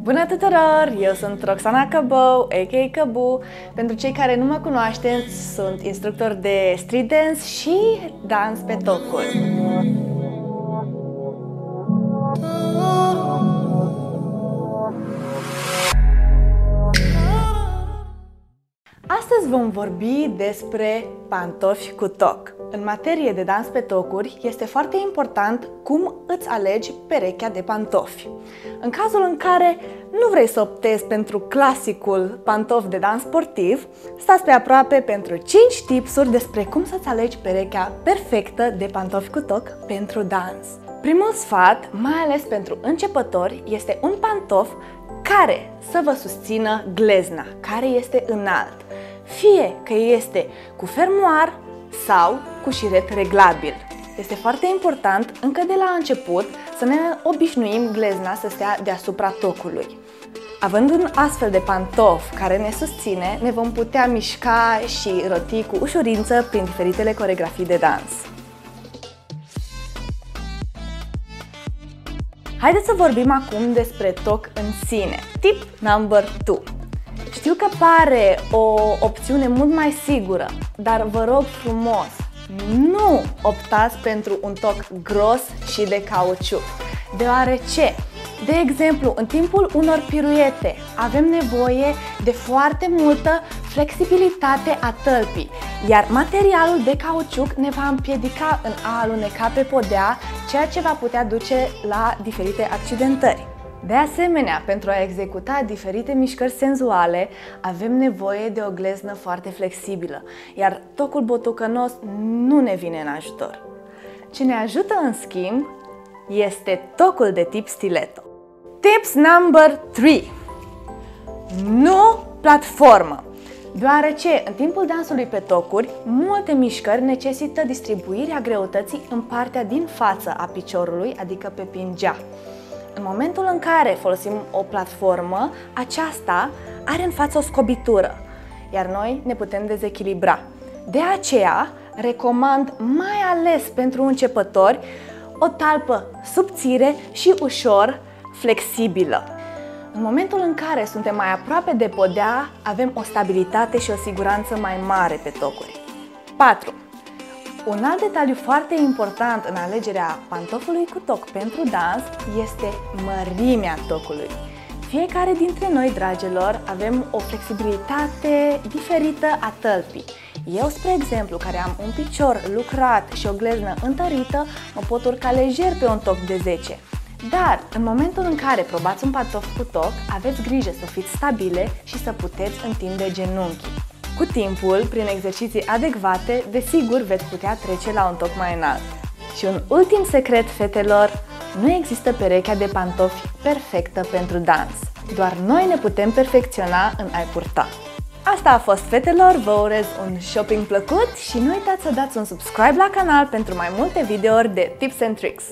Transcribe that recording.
Bună tuturor! Eu sunt Roxana Căbău, a.k.a. Căbu. Pentru cei care nu mă cunoașteți, sunt instructor de street dance și dans pe tocuri. Astăzi vom vorbi despre pantofi cu toc. În materie de dans pe tocuri, este foarte important cum îți alegi perechea de pantofi. În cazul în care nu vrei să optezi pentru clasicul pantof de dans sportiv, stați pe aproape pentru 5 tipsuri despre cum să-ți alegi perechea perfectă de pantofi cu toc pentru dans. Primul sfat, mai ales pentru începători, este un pantof care să vă susțină glezna, care este înalt. Fie că este cu fermoar sau cu șiret reglabil. Este foarte important încă de la început să ne obișnuim glezna să stea deasupra tocului. Având un astfel de pantof care ne susține, ne vom putea mișca și roti cu ușurință prin diferitele coreografii de dans. Haideți să vorbim acum despre toc în sine. Tip number 2. Știu că pare o opțiune mult mai sigură, dar vă rog frumos, nu optați pentru un toc gros și de cauciuc, deoarece, de exemplu, în timpul unor piruete avem nevoie de foarte multă flexibilitate a tălpii, iar materialul de cauciuc ne va împiedica în a aluneca pe podea, ceea ce va putea duce la diferite accidentări. De asemenea, pentru a executa diferite mișcări senzuale, avem nevoie de o gleznă foarte flexibilă, iar tocul botucănos nu ne vine în ajutor. Ce ne ajută, în schimb, este tocul de tip stiletto. Tips number 3. Nu platformă! Deoarece, în timpul dansului pe tocuri, multe mișcări necesită distribuirea greutății în partea din față a piciorului, adică pe pingea. În momentul în care folosim o platformă, aceasta are în față o scobitură, iar noi ne putem dezechilibra. De aceea, recomand mai ales pentru începători o talpă subțire și ușor flexibilă. În momentul în care suntem mai aproape de podea, avem o stabilitate și o siguranță mai mare pe tocuri. 4. Un alt detaliu foarte important în alegerea pantofului cu toc pentru dans este mărimea tocului. Fiecare dintre noi, dragilor, avem o flexibilitate diferită a tălpii. Eu, spre exemplu, care am un picior lucrat și o gleznă întărită, mă pot urca lejer pe un toc de 10. Dar, în momentul în care probați un pantof cu toc, aveți grijă să fiți stabile și să puteți întinde genunchii. Cu timpul, prin exerciții adecvate, desigur veți putea trece la un toc mai înalt. Și un ultim secret, fetelor, nu există perechea de pantofi perfectă pentru dans. Doar noi ne putem perfecționa în a-i purta. Asta a fost, fetelor, vă urez un shopping plăcut și nu uitați să dați un subscribe la canal pentru mai multe videouri de tips and tricks.